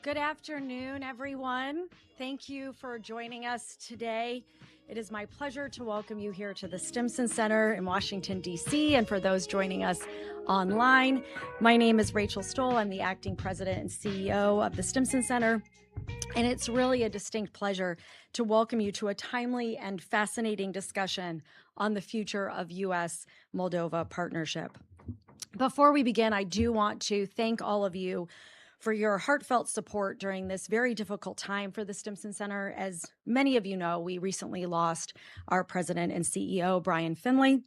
Good afternoon, everyone. Thank you for joining us today. It is my pleasure to welcome you here to the Stimson Center in Washington, D.C., and for those joining us online. My name is Rachel Stoll. I'm the acting president and CEO of the Stimson Center, and it's really a distinct pleasure to welcome you to a timely and fascinating discussion on the future of U.S.-Moldova partnership. Before we begin, I do want to thank all of you for your heartfelt support during this very difficult time for the Stimson Center. As many of you know, we recently lost our president and CEO, Brian Finley.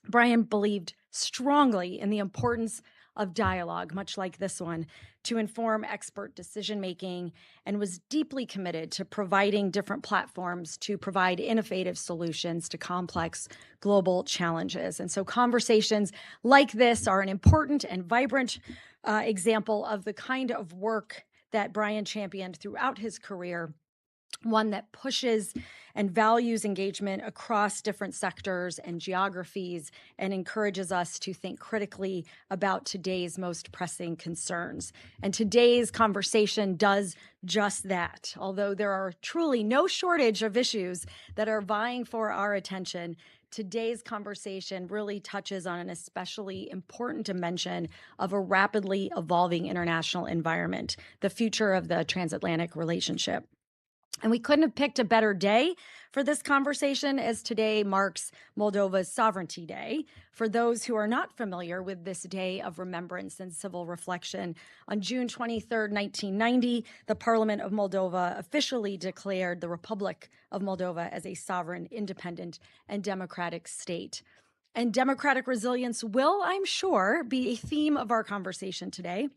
Brian believed strongly in the importance of dialogue, much like this one, to inform expert decision-making, and was deeply committed to providing different platforms to provide innovative solutions to complex global challenges. And so conversations like this are an important and vibrant example of the kind of work that Brian championed throughout his career, one that pushes and values engagement across different sectors and geographies and encourages us to think critically about today's most pressing concerns. And today's conversation does just that. Although there are truly no shortage of issues that are vying for our attention, today's conversation really touches on an especially important dimension of a rapidly evolving international environment, the future of the transatlantic relationship. And we couldn't have picked a better day for this conversation, as today marks Moldova's Sovereignty Day. For those who are not familiar with this day of remembrance and civil reflection, on June 23rd, 1990, the Parliament of Moldova officially declared the Republic of Moldova as a sovereign, independent, and democratic state. And democratic resilience will, I'm sure, be a theme of our conversation today,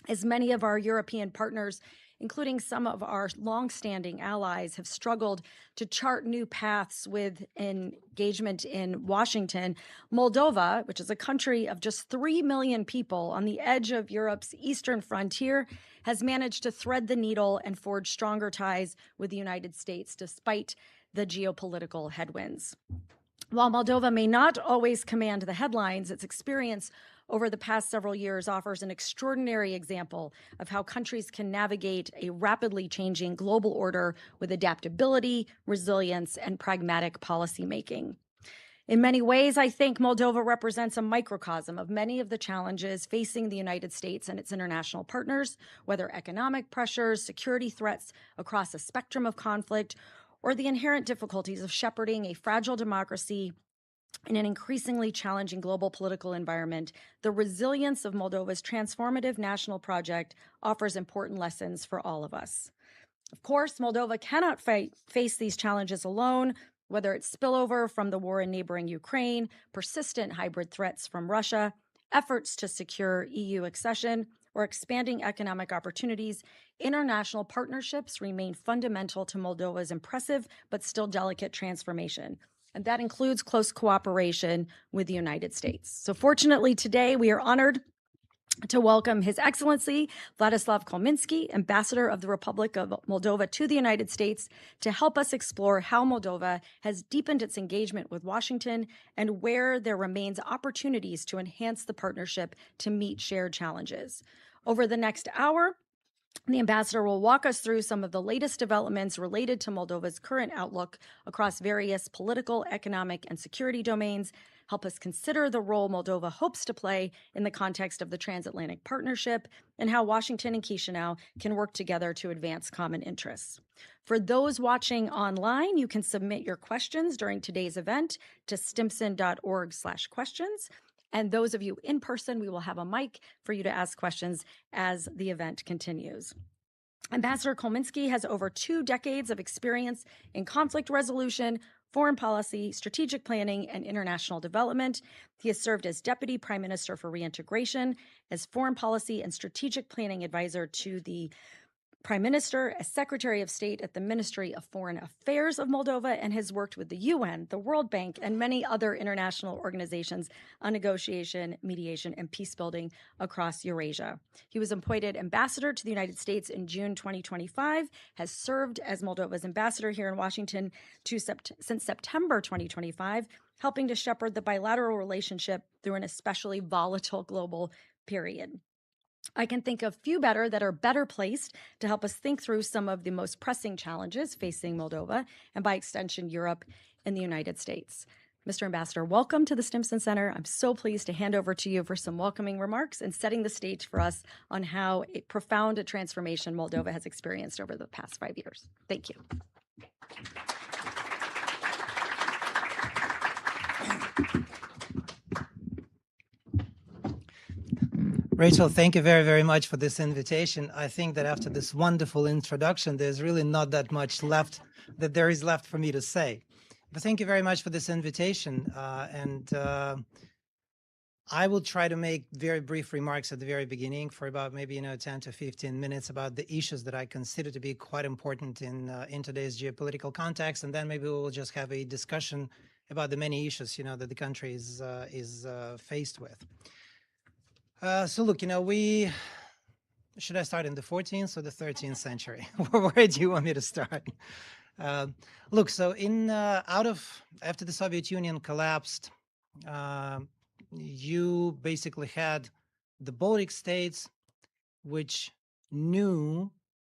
as many of our European partners, including some of our longstanding allies, have struggled to chart new paths with engagement in Washington. Moldova, which is a country of just 3 million people on the edge of Europe's eastern frontier, has managed to thread the needle and forge stronger ties with the United States despite the geopolitical headwinds. While Moldova may not always command the headlines, its experience over the past several years offers an extraordinary example of how countries can navigate a rapidly changing global order with adaptability, resilience, and pragmatic policymaking. In many ways, I think Moldova represents a microcosm of many of the challenges facing the United States and its international partners, whether economic pressures, security threats across a spectrum of conflict, or the inherent difficulties of shepherding a fragile democracy in an increasingly challenging global political environment. The resilience of Moldova's transformative national project offers important lessons for all of us. Of course, Moldova cannot face these challenges alone, whether it's spillover from the war in neighboring Ukraine, persistent hybrid threats from Russia, efforts to secure EU accession, or expanding economic opportunities. International partnerships remain fundamental to Moldova's impressive but still delicate transformation. And that includes close cooperation with the United States. So fortunately, today we are honored to welcome His Excellency Vladislav Kulminski, Ambassador of the Republic of Moldova to the United States, to help us explore how Moldova has deepened its engagement with Washington and where there remains opportunities to enhance the partnership to meet shared challenges. Over the next hour, the ambassador will walk us through some of the latest developments related to Moldova's current outlook across various political, economic, and security domains, help us consider the role Moldova hopes to play in the context of the transatlantic partnership, and how Washington and Chisinau can work together to advance common interests. For those watching online, you can submit your questions during today's event to stimson.org/questions. And those of you in person, we will have a mic for you to ask questions as the event continues. Ambassador Kulminski has over 2 decades of experience in conflict resolution, foreign policy, strategic planning, and international development. He has served as Deputy Prime Minister for Reintegration, as Foreign Policy and Strategic Planning Advisor to the Prime Minister, as Secretary of State at the Ministry of Foreign Affairs of Moldova, and has worked with the UN, the World Bank, and many other international organizations on negotiation, mediation, and peace building across Eurasia. He was appointed ambassador to the United States in June 2025, has served as Moldova's ambassador here in Washington since September 2025, helping to shepherd the bilateral relationship through an especially volatile global period. I can think of few better that are better placed to help us think through some of the most pressing challenges facing Moldova and, by extension, Europe and the United States. Mr. Ambassador, welcome to the Stimson Center. I'm so pleased to hand over to you for some welcoming remarks and setting the stage for us on how profound a transformation Moldova has experienced over the past 5 years. Thank you. Rachel, thank you very, very much for this invitation. I think that after this wonderful introduction, there's really not that much left that there is left for me to say. But thank you very much for this invitation. I will try to make very brief remarks at the very beginning for about maybe 10 to 15 minutes about the issues that I consider to be quite important in today's geopolitical context, and then maybe we will just have a discussion about the many issues that the country is faced with. So look, should I start in the 14th or the 13th century? Where do you want me to start? Look, so after the Soviet Union collapsed, you basically had the Baltic states, which knew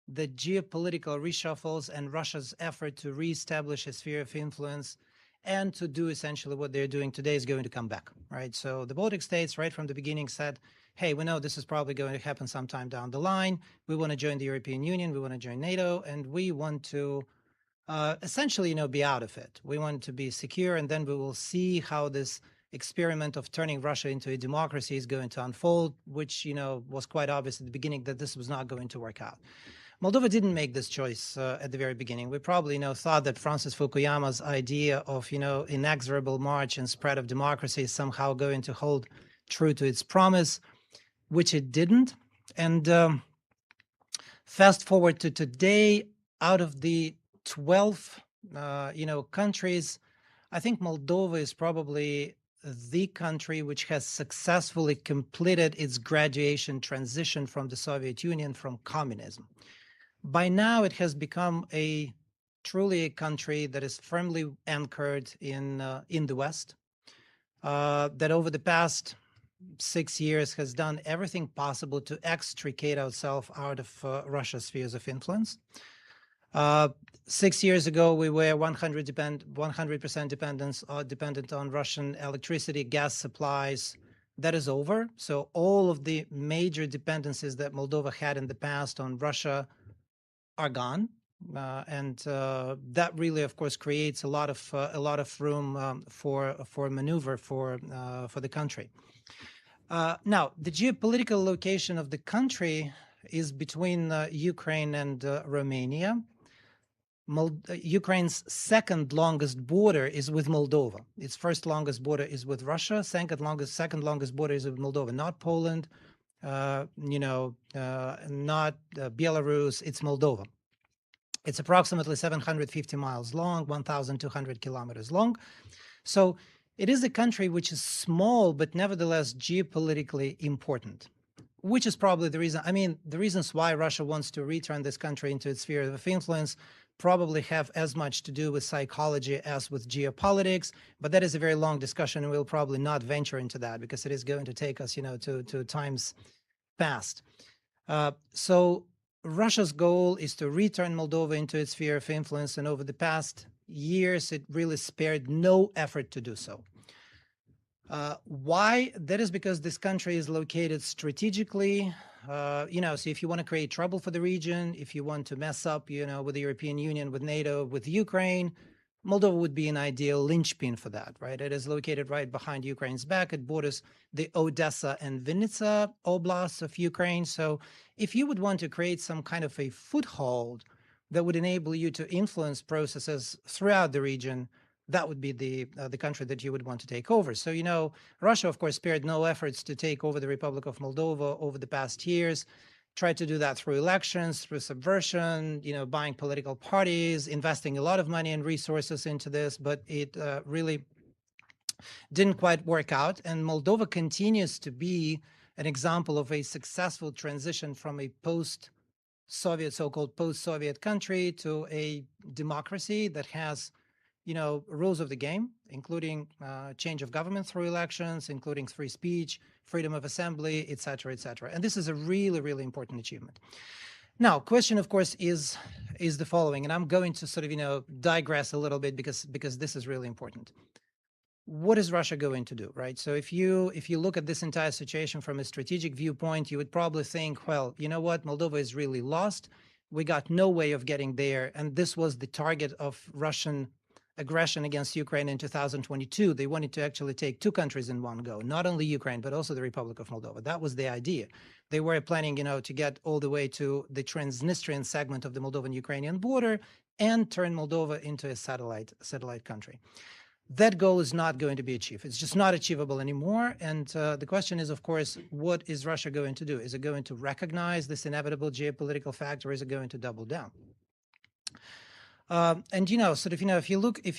the geopolitical reshuffles and Russia's effort to reestablish a sphere of influence and to do essentially what they're doing today is going to come back, right? So the Baltic states right from the beginning said, hey, we know this is probably going to happen sometime down the line. We want to join the European Union. We want to join NATO. And we want to essentially, be out of it. We want to be secure. And then we will see how this experiment of turning Russia into a democracy is going to unfold, which, was quite obvious at the beginning that this was not going to work out. Moldova didn't make this choice at the very beginning. We probably thought that Francis Fukuyama's idea of inexorable march and spread of democracy is somehow going to hold true to its promise, which it didn't. And fast forward to today, out of the 12 countries, I think Moldova is probably the country which has successfully completed its graduation transition from the Soviet Union, from communism. By now, it has become truly a country that is firmly anchored in the West, that over the past 6 years has done everything possible to extricate itself out of Russia's spheres of influence. 6 years ago, we were 100% dependent on Russian electricity, gas supplies. That is over. So all of the major dependencies that Moldova had in the past on Russia are gone, and that really, of course, creates a lot of room for maneuver for the country. Now, the geopolitical location of the country is between Ukraine and Romania. Ukraine's second longest border is with Moldova. Its first longest border is with Russia. Second longest border is with Moldova, not Poland. Not Belarus, it's Moldova. It's approximately 750 miles long, 1,200 kilometers long. So it is a country which is small, but nevertheless geopolitically important, which is probably the reason. I mean, the reasons why Russia wants to return this country into its sphere of influence probably have as much to do with psychology as with geopolitics, but that is a very long discussion, and we'll probably not venture into that because it is going to take us, to times past. So Russia's goal is to return Moldova into its sphere of influence, and over the past years, it really spared no effort to do so. Why? That is because this country is located strategically. So if you want to create trouble for the region, if you want to mess up, with the European Union, with NATO, with Ukraine, Moldova would be an ideal linchpin for that, right? It is located right behind Ukraine's back. It borders the Odessa and Vinnytsia oblasts of Ukraine. So if you would want to create some kind of a foothold that would enable you to influence processes throughout the region, that would be the country that you would want to take over. So, Russia, of course, spared no efforts to take over the Republic of Moldova over the past years, tried to do that through elections, through subversion, buying political parties, investing a lot of money and resources into this, but it really didn't quite work out. And Moldova continues to be an example of a successful transition from a so-called post-Soviet country to a democracy that has rules of the game, including change of government through elections, including free speech, freedom of assembly, et cetera, et cetera. And this is a really, really important achievement. Now, question, of course, is the following, and I'm going to sort of, digress a little bit because this is really important. What is Russia going to do, right? So if you look at this entire situation from a strategic viewpoint, you would probably think, well, you know what, Moldova is really lost. We got no way of getting there, and this was the target of Russian aggression against Ukraine in 2022. They wanted to actually take two countries in one go, not only Ukraine, but also the Republic of Moldova. That was the idea. They were planning, to get all the way to the Transnistrian segment of the Moldovan-Ukrainian border and turn Moldova into a satellite country. That goal is not going to be achieved. It's just not achievable anymore. And the question is, of course, what is Russia going to do? Is it going to recognize this inevitable geopolitical fact, or is it going to double down? And if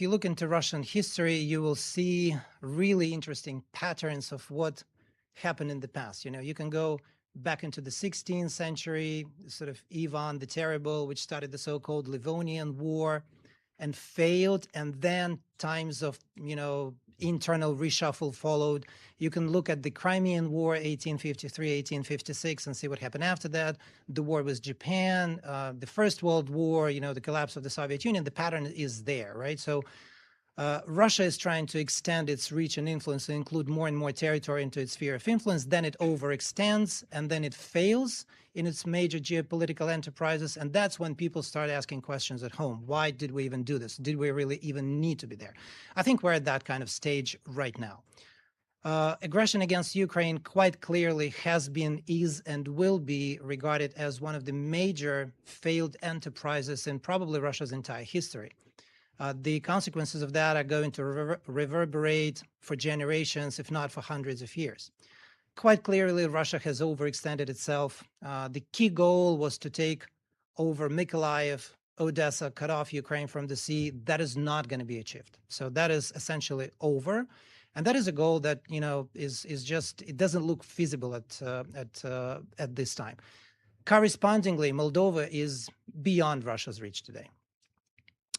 you look into Russian history, you will see really interesting patterns of what happened in the past. You can go back into the 16th century, sort of Ivan the Terrible, which started the so-called Livonian War and failed, and then times of internal reshuffle followed. You can look at the Crimean War, 1853, 1856, and see what happened after that. The war with Japan, the First World War, the collapse of the Soviet Union. The pattern is there, right? So Russia is trying to extend its reach and influence to include more and more territory into its sphere of influence. Then it overextends, and then it fails in its major geopolitical enterprises. And that's when people start asking questions at home. Why did we even do this? Did we really even need to be there? I think we're at that kind of stage right now. Aggression against Ukraine quite clearly has been, is, and will be regarded as one of the major failed enterprises in probably Russia's entire history. The consequences of that are going to reverberate for generations, if not for hundreds of years. Quite clearly, Russia has overextended itself. The key goal was to take over Mykolaiv, Odessa, cut off Ukraine from the sea. That is not going to be achieved. So that is essentially over. And that is a goal that, is just, it doesn't look feasible at this time. Correspondingly, Moldova is beyond Russia's reach today.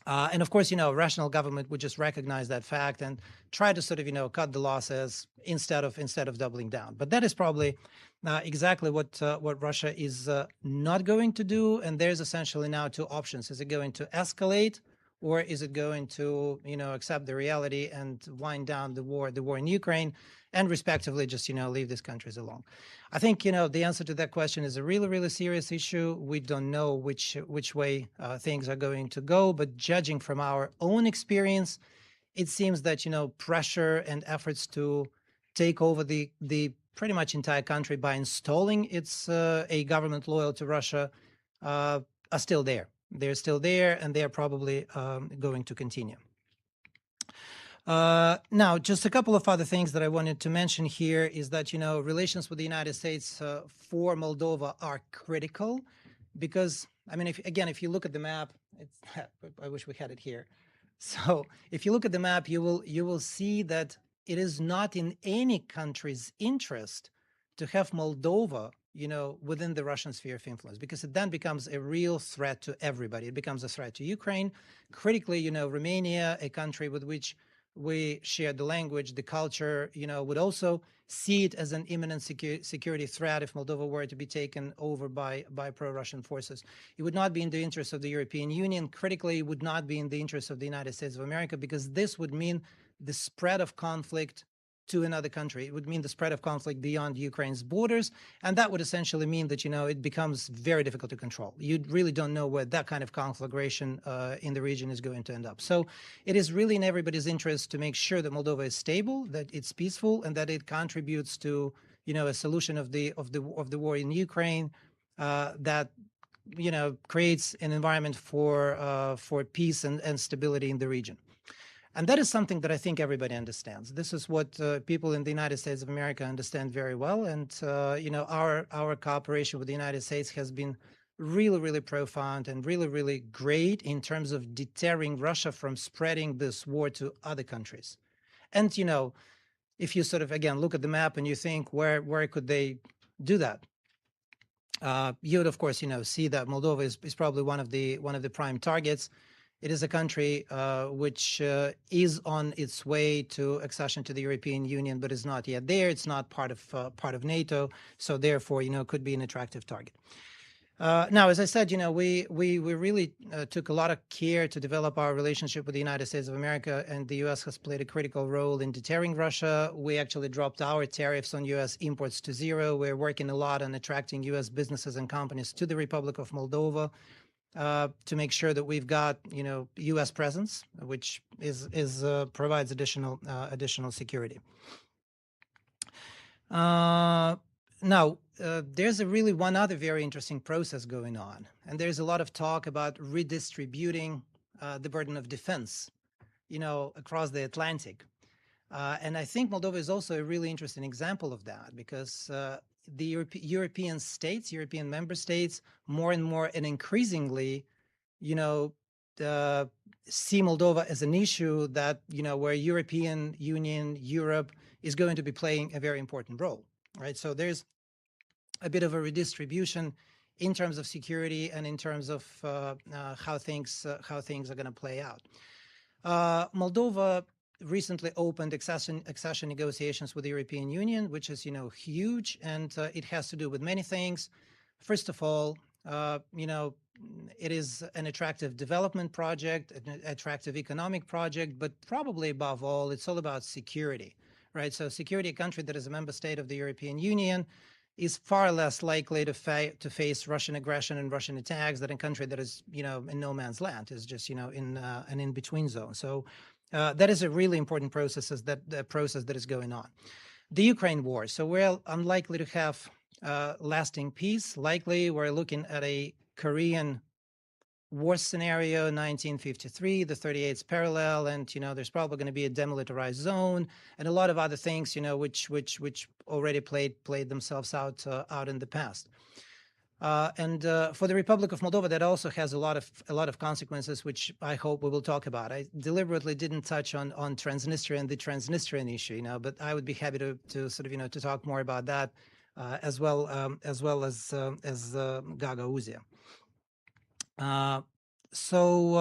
And of course, rational government would just recognize that fact and try to sort of, cut the losses instead of doubling down. But that is probably exactly what Russia is not going to do. And there's essentially now two options. Is it going to escalate, or is it going to, accept the reality and wind down the war in Ukraine, and respectively just, leave these countries alone? I think, the answer to that question is a really, really serious issue. We don't know which way things are going to go, but judging from our own experience, it seems that, pressure and efforts to take over the pretty much entire country by installing a government loyal to Russia are still there. They're still there, and they're probably going to continue. Now, just a couple of other things that I wanted to mention here is that, relations with the United States for Moldova are critical because, if you look at the map, I wish we had it here. So if you look at the map, you will see that it is not in any country's interest to have Moldova within the Russian sphere of influence, because it then becomes a real threat to everybody. It becomes a threat to Ukraine. Critically, Romania, a country with which we share the language, the culture, would also see it as an imminent security threat if Moldova were to be taken over by pro-Russian forces. It would not be in the interest of the European Union. Critically, it would not be in the interest of the United States of America, because this would mean the spread of conflict to another country. It would mean the spread of conflict beyond Ukraine's borders, and that would essentially mean that, it becomes very difficult to control. You really don't know where that kind of conflagration in the region is going to end up. So it is really in everybody's interest to make sure that Moldova is stable, that it's peaceful, and that it contributes to, a solution of the war in Ukraine that, creates an environment for peace and stability in the region. And that is something that I think everybody understands. This is what people in the United States of America understand very well. And, our cooperation with the United States has been really, really profound and really, really great in terms of deterring Russia from spreading this war to other countries. And, if you sort of, again, look at the map and you think, where could they do that? You would, of course, see that Moldova is probably one of the prime targets. It is a country which is on its way to accession to the European Union, but is not yet there. It's not part of NATO, so therefore, could be an attractive target. Now, as I said, we really took a lot of care to develop our relationship with the United States of America, and the U.S. has played a critical role in deterring Russia. We actually dropped our tariffs on U.S. imports to zero. We're working a lot on attracting U.S. businesses and companies to the Republic of Moldova to make sure that we've got, U.S. presence, which provides additional security. Now, there's really one other very interesting process going on, and there's a lot of talk about redistributing the burden of defense, across the Atlantic. And I think Moldova is also a really interesting example of that, because the European states, European member states, more and more and increasingly, see Moldova as an issue that, where European Union, Europe is going to be playing a very important role, right? So there's a bit of a redistribution in terms of security and in terms of how things are going to play out. Moldova recently opened accession negotiations with the European Union, which is, huge, and it has to do with many things. First of all, it is an attractive development project, an attractive economic project, but probably above all, it's all about security, right? So security, a country that is a member state of the European Union, is far less likely to face Russian aggression and Russian attacks than a country that is, in no man's land, is just, in an in-between zone. So that is a really important process that is going on. The Ukraine war. So we're unlikely to have lasting peace. Likely, we're looking at a Korean war scenario, 1953, the 38th parallel, and there's probably going to be a demilitarized zone and a lot of other things, which already played themselves out in the past. And for the Republic of Moldova, that also has a lot of consequences, which I hope we will talk about. I deliberately didn't touch on Transnistria and the Transnistrian issue, but I would be happy to sort of to talk more about that as well as Gagauzia. So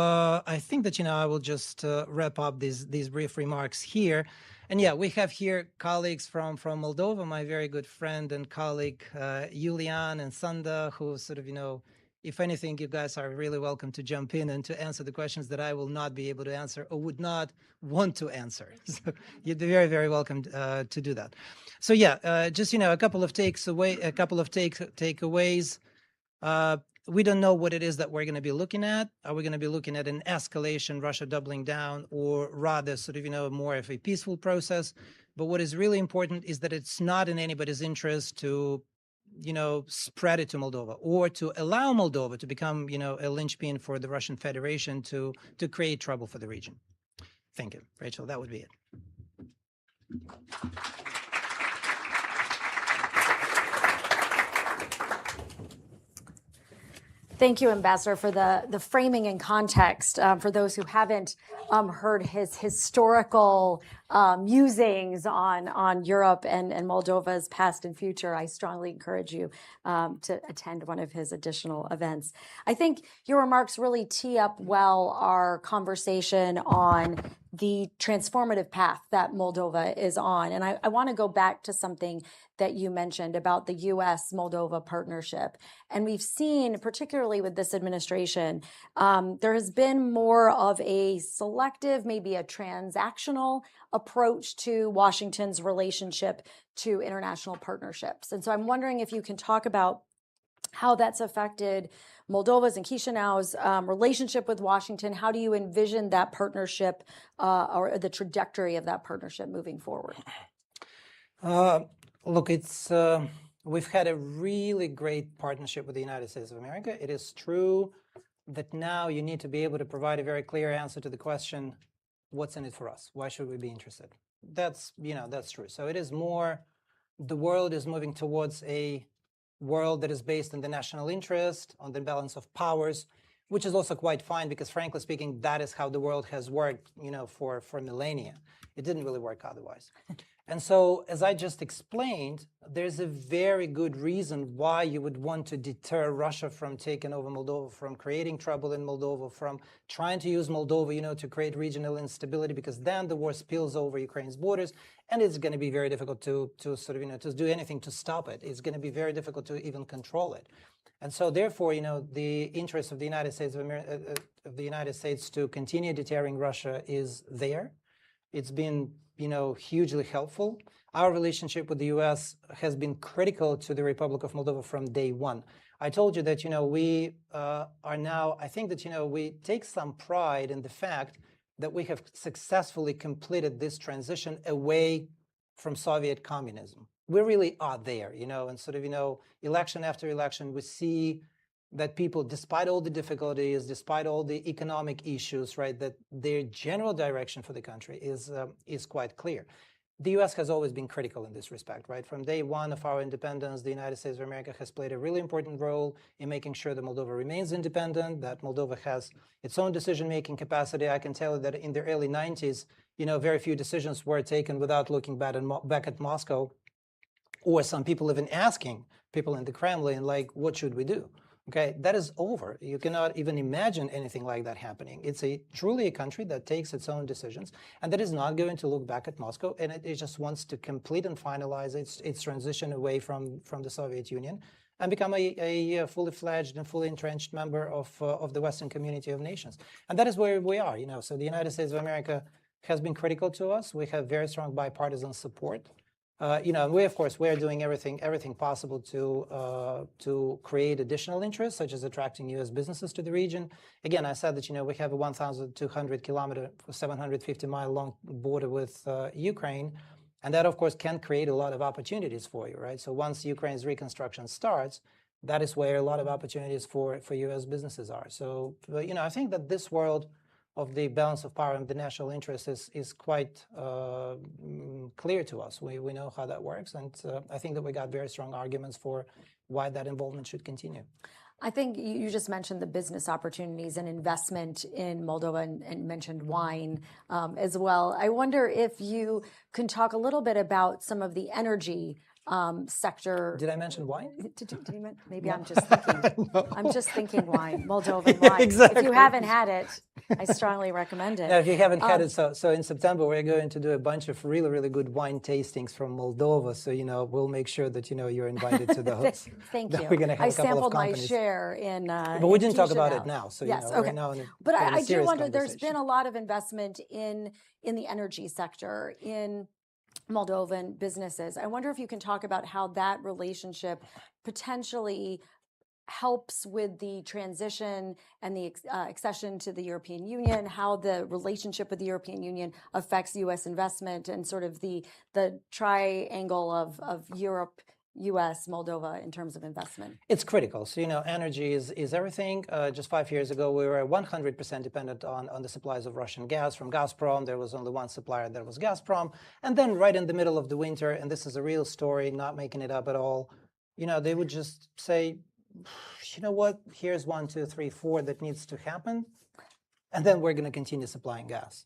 I think that I will just wrap up these brief remarks here. And yeah, we have here colleagues from Moldova, my very good friend and colleague Julian and Sanda, who sort of if anything, you guys are really welcome to jump in and to answer the questions that I will not be able to answer or would not want to answer. So you'd be very, very welcome to do that. So yeah, just a couple of takeaways. We don't know what it is that we're going to be looking at. Are we going to be looking at an escalation, Russia doubling down, or rather sort of, more of a peaceful process? But what is really important is that it's not in anybody's interest to, spread it to Moldova or to allow Moldova to become, a linchpin for the Russian Federation to create trouble for the region. Thank you, Rachel. That would be it. Thank you, Ambassador, for the framing and context. For those who haven't heard his historical musings on Europe and Moldova's past and future, I strongly encourage you to attend one of his additional events. I think your remarks really tee up well our conversation on the transformative path that Moldova is on. And I want to go back to something that you mentioned about the U.S. Moldova partnership. And we've seen, particularly with this administration, there has been more of a selective, maybe a transactional approach to Washington's relationship to international partnerships. And so I'm wondering if you can talk about how that's affected Moldova's and Chisinau's relationship with Washington. How do you envision that partnership or the trajectory of that partnership moving forward? Look, we've had a really great partnership with the United States of America. It is true that now you need to be able to provide a very clear answer to the question, what's in it for us? Why should we be interested? That's true. So it is more, the world is moving towards a world that is based on the national interest, on the balance of powers, which is also quite fine because, frankly speaking, that is how the world has worked, for millennia. It didn't really work otherwise. And so, as I just explained, there's a very good reason why you would want to deter Russia from taking over Moldova, from creating trouble in Moldova, from trying to use Moldova, to create regional instability, because then the war spills over Ukraine's borders, and it's going to be very difficult to sort of, to do anything to stop it. It's going to be very difficult to even control it. And so, therefore, the interest of the United States to continue deterring Russia is there. It's been, hugely helpful. Our relationship with the U.S. has been critical to the Republic of Moldova from day one. I told you that, we are now, I think that, we take some pride in the fact that we have successfully completed this transition away from Soviet communism. We really are there, and sort of, election after election, we see that people, despite all the difficulties, despite all the economic issues, right, that their general direction for the country is quite clear. The U.S. has always been critical in this respect, right? From day one of our independence, the United States of America has played a really important role in making sure that Moldova remains independent, that Moldova has its own decision-making capacity. I can tell you that in the early 90s, very few decisions were taken without looking back at Moscow, or some people even asking people in the Kremlin, like, what should we do? Okay, that is over. You cannot even imagine anything like that happening. It's truly a country that takes its own decisions, and that is not going to look back at Moscow, and it just wants to complete and finalize its transition away from the Soviet Union and become a fully fledged and fully entrenched member of the Western community of nations. And that is where we are. So the United States of America has been critical to us. We have very strong bipartisan support. We, of course, we're doing everything possible to create additional interests, such as attracting U.S. businesses to the region. Again, I said that, we have a 1,200-kilometer, 750-mile long border with Ukraine, and that, of course, can create a lot of opportunities for you, right? So once Ukraine's reconstruction starts, that is where a lot of opportunities for U.S. businesses are. So, I think that this world of the balance of power and the national interest is quite clear to us. We know how that works, and I think that we got very strong arguments for why that involvement should continue. I think you just mentioned the business opportunities and investment in Moldova and mentioned wine as well. I wonder if you can talk a little bit about some of the energy sector. Did I mention wine? Maybe No. I'm just thinking. No. I'm just thinking wine, Moldovan wine. Exactly. If you haven't had it, I strongly recommend it. No, if you haven't had it, so in September we're going to do a bunch of really, really good wine tastings from Moldova. So we'll make sure that you're invited to those. Thank you. We're going to have I a couple sampled of my companies. share in. But we didn't talk about it now. So yes, okay. okay. We're now in but a I do wonder. There's conversation. been a lot of investment in the energy sector in Moldovan businesses. I wonder if you can talk about how that relationship potentially helps with the transition and the accession to the European Union, how the relationship with the European Union affects U.S. investment and sort of the triangle of Europe, U.S., Moldova in terms of investment. It's critical. So, energy is everything. Just 5 years ago, we were 100% dependent on the supplies of Russian gas from Gazprom. There was only one supplier, that was Gazprom. And then right in the middle of the winter, and this is a real story, not making it up at all, they would just say, you know what, here's 1, 2, 3, 4 that needs to happen. And then we're going to continue supplying gas.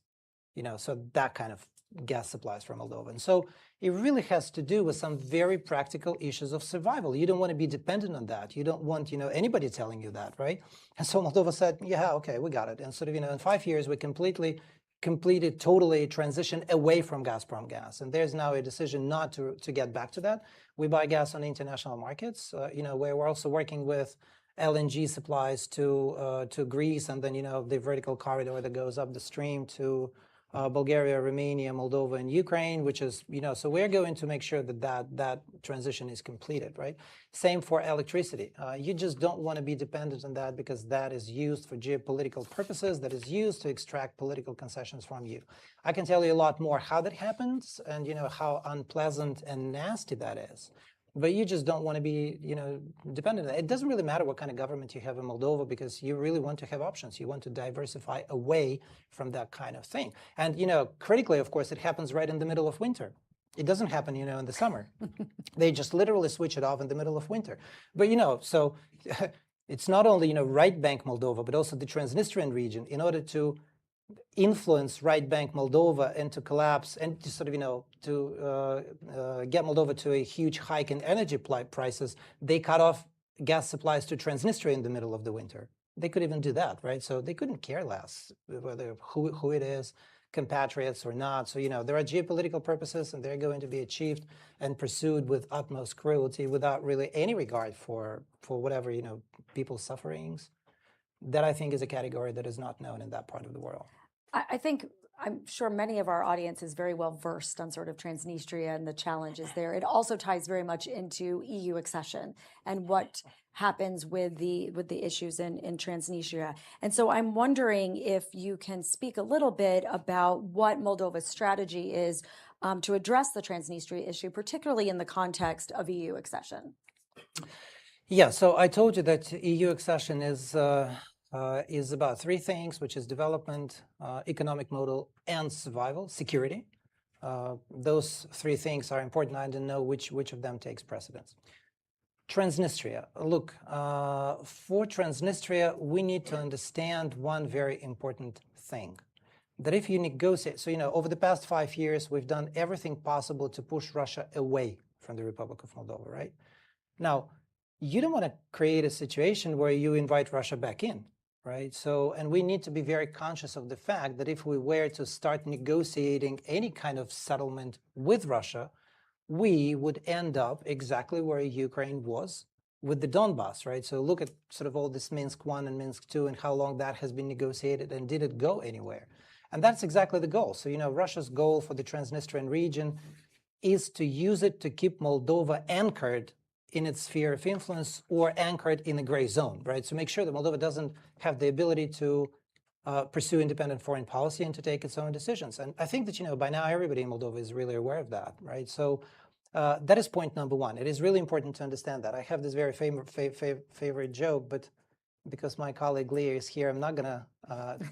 So that kind of gas supplies from Moldova. And so it really has to do with some very practical issues of survival. You don't want to be dependent on that. You don't want, anybody telling you that, right? And so Moldova said, yeah, okay, we got it. And sort of, in 5 years, we completed totally transition away from Gazprom gas. And there's now a decision not to get back to that. We buy gas on the international markets, where we're also working with LNG supplies to Greece, and then, the vertical corridor that goes up the stream to Bulgaria, Romania, Moldova, and Ukraine, which is, so we're going to make sure that transition is completed, right? Same for electricity. You just don't want to be dependent on that, because that is used for geopolitical purposes, that is used to extract political concessions from you. I can tell you a lot more how that happens and, how unpleasant and nasty that is. But you just don't want to be, dependent on it. It doesn't really matter what kind of government you have in Moldova, because you really want to have options. You want to diversify away from that kind of thing. And, critically, of course, it happens right in the middle of winter. It doesn't happen, in the summer. They just literally switch it off in the middle of winter. But, so it's not only, right bank Moldova, but also the Transnistrian region, in order to influence right bank Moldova and to collapse and to sort of, to get Moldova to a huge hike in energy prices, they cut off gas supplies to Transnistria in the middle of the winter. They could even do that, right? So they couldn't care less whether who it is, compatriots or not. So, there are geopolitical purposes and they're going to be achieved and pursued with utmost cruelty without really any regard for whatever, people's sufferings. That I think is a category that is not known in that part of the world. I'm sure many of our audience is very well versed on sort of Transnistria and the challenges there. It also ties very much into EU accession and what happens with the issues in Transnistria. And so I'm wondering if you can speak a little bit about what Moldova's strategy is to address the Transnistria issue, particularly in the context of EU accession. Yeah, so I told you that EU accession is about three things, which is development, economic model, and survival, security. Those three things are important. I don't know which of them takes precedence. Transnistria. Look, for Transnistria, we need to understand one very important thing. That if you negotiate, so, over the past 5 years, we've done everything possible to push Russia away from the Republic of Moldova, right? Now, you don't want to create a situation where you invite Russia back in, right? So, and we need to be very conscious of the fact that if we were to start negotiating any kind of settlement with Russia, we would end up exactly where Ukraine was with the Donbass, right? So look at sort of all this Minsk 1 and Minsk 2 and how long that has been negotiated and did it go anywhere? And that's exactly the goal. So, Russia's goal for the Transnistrian region is to use it to keep Moldova anchored in its sphere of influence or anchored in the gray zone, right? So make sure that Moldova doesn't have the ability to pursue independent foreign policy and to take its own decisions. And I think that, by now everybody in Moldova is really aware of that, right? So that is point number one. It is really important to understand that. I have this very favorite joke, but because my colleague Leah is here, I'm not going to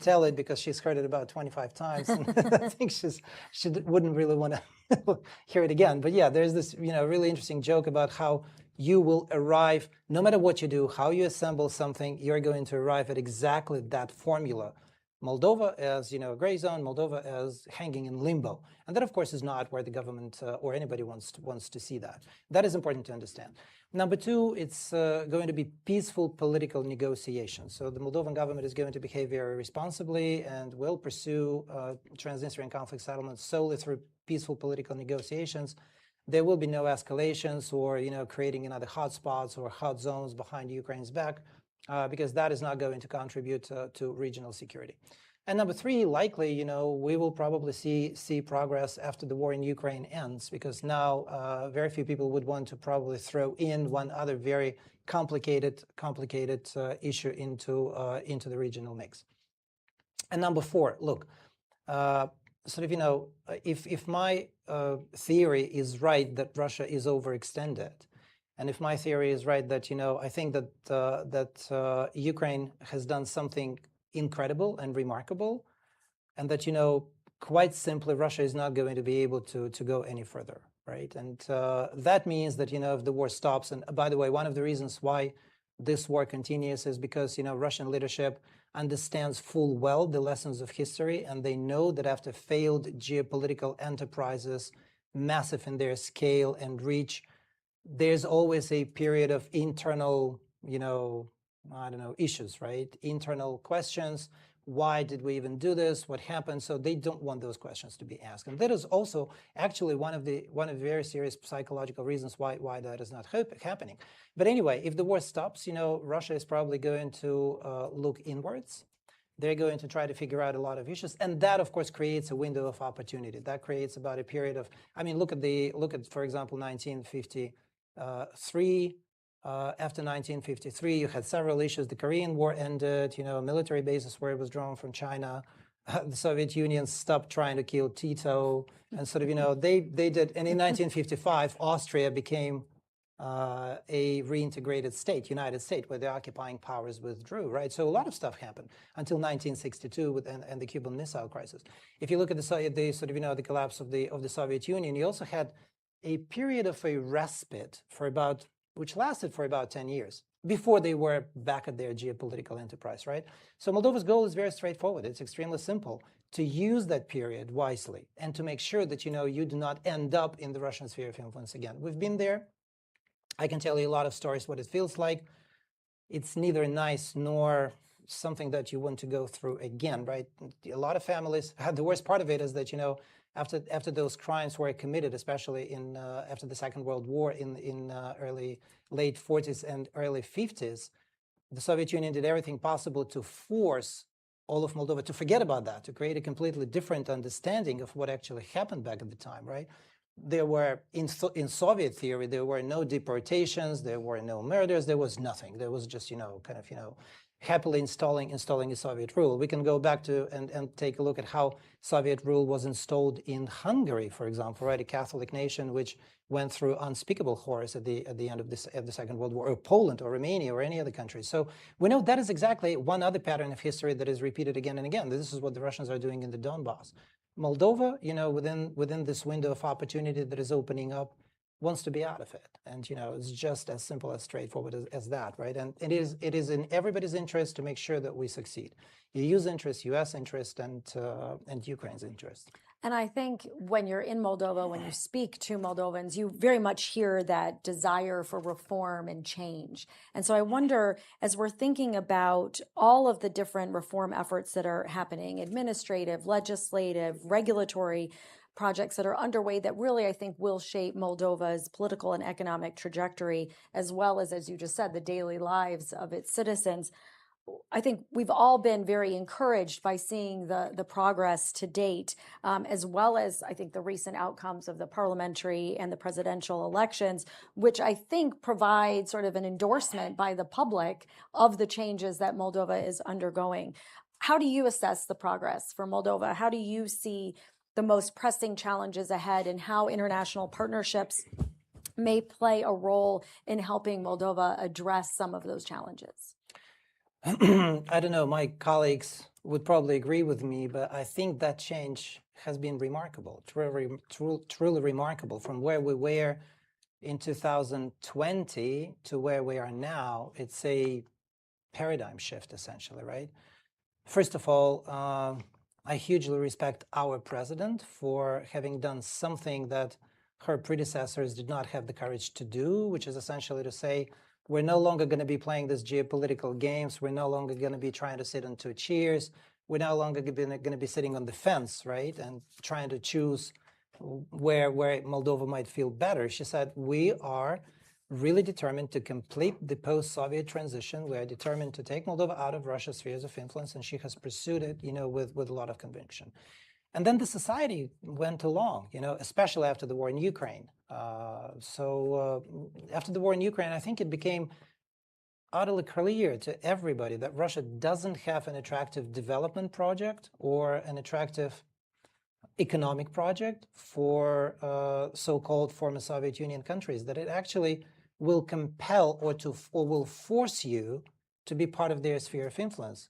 tell it because she's heard it about 25 times. And I think she wouldn't really want to hear it again. But yeah, there's this really interesting joke about how you will arrive, no matter what you do, how you assemble something, you're going to arrive at exactly that formula. Moldova as a gray zone, Moldova as hanging in limbo. And that, of course, is not where the government or anybody wants to see that. That is important to understand. Number two, it's going to be peaceful political negotiations. So the Moldovan government is going to behave very responsibly and will pursue Transnistrian conflict settlements solely through peaceful political negotiations. There will be no escalations or creating another hotspots or hot zones behind Ukraine's back, because that is not going to contribute to regional security. And number three, likely, we will probably see progress after the war in Ukraine ends, because now very few people would want to probably throw in one other very complicated issue into the regional mix. And number four, look, if my theory is right that Russia is overextended, and if my theory is right that, I think that Ukraine has done something incredible and remarkable, and that, quite simply, Russia is not going to be able to go any further, right? And that means that, if the war stops, and by the way, one of the reasons why this war continues is because, Russian leadership understands full well the lessons of history, and they know that after failed geopolitical enterprises, massive in their scale and reach, there's always a period of internal, issues, right? Internal questions. Why did we even do this? What happened? So they don't want those questions to be asked. And that is also actually one of the very serious psychological reasons why that is not happening. But anyway, if the war stops, Russia is probably going to look inwards. They're going to try to figure out a lot of issues, and that, of course, creates a window of opportunity. That creates about a period of, look at for example, 1953. After 1953, you had several issues. The Korean War ended. Military bases were withdrawn from China. The Soviet Union stopped trying to kill Tito, and they did. And in 1955, Austria became a reintegrated state, United States, where the occupying powers withdrew, right? So a lot of stuff happened until 1962 and the Cuban Missile Crisis. If you look at the collapse of the Soviet Union, you also had a period of a respite for about which lasted for about 10 years before they were back at their geopolitical enterprise, right? So Moldova's goal is very straightforward. It's extremely simple: to use that period wisely and to make sure that, you do not end up in the Russian sphere of influence again. We've been there. I can tell you a lot of stories what it feels like. It's neither nice nor something that you want to go through again, right? A lot of families, the worst part of it is that, after those crimes were committed, especially after the Second World War in late 40s and early 50s, the Soviet Union did everything possible to force all of Moldova to forget about that, to create a completely different understanding of what actually happened back at the time, right? There were, in Soviet theory, there were no deportations, there were no murders, there was nothing. There was just, happily installing a Soviet rule. We can go back to and take a look at how Soviet rule was installed in Hungary, for example, right? A Catholic nation which went through unspeakable horrors at the end of the Second World War, or Poland, or Romania, or any other country. So we know that is exactly one other pattern of history that is repeated again and again. This is what the Russians are doing in the Donbass. Moldova, within this window of opportunity that is opening up, wants to be out of it. And, it's just as simple, as straightforward as that, right? And it is in everybody's interest to make sure that we succeed. EU's interest, US interest, and Ukraine's interest. And I think when you're in Moldova, when you speak to Moldovans, you very much hear that desire for reform and change. And so I wonder, as we're thinking about all of the different reform efforts that are happening, administrative, legislative, regulatory projects that are underway that really, I think, will shape Moldova's political and economic trajectory, as well as you just said, the daily lives of its citizens. I think we've all been very encouraged by seeing the progress to date, as well as, I think, the recent outcomes of the parliamentary and the presidential elections, which I think provide sort of an endorsement by the public of the changes that Moldova is undergoing. How do you assess the progress for Moldova? How do you see the most pressing challenges ahead, and how international partnerships may play a role in helping Moldova address some of those challenges? I don't know, my colleagues would probably agree with me, but I think that change has been remarkable, truly remarkable. From where we were in 2020 to where we are now, it's a paradigm shift, essentially, right? First of all, I hugely respect our president for having done something that her predecessors did not have the courage to do, which is essentially to say, we're no longer going to be playing these geopolitical games. We're no longer going to be trying to sit on two chairs. We're no longer going to be sitting on the fence, right, and trying to choose where Moldova might feel better. She said, we are really determined to complete the post-Soviet transition. We are determined to take Moldova out of Russia's spheres of influence, and she has pursued it, with a lot of conviction. And then the society went along, especially after the war in Ukraine. After the war in Ukraine, I think it became utterly clear to everybody that Russia doesn't have an attractive development project or an attractive economic project for so-called former Soviet Union countries, that it actually will compel or will force you to be part of their sphere of influence.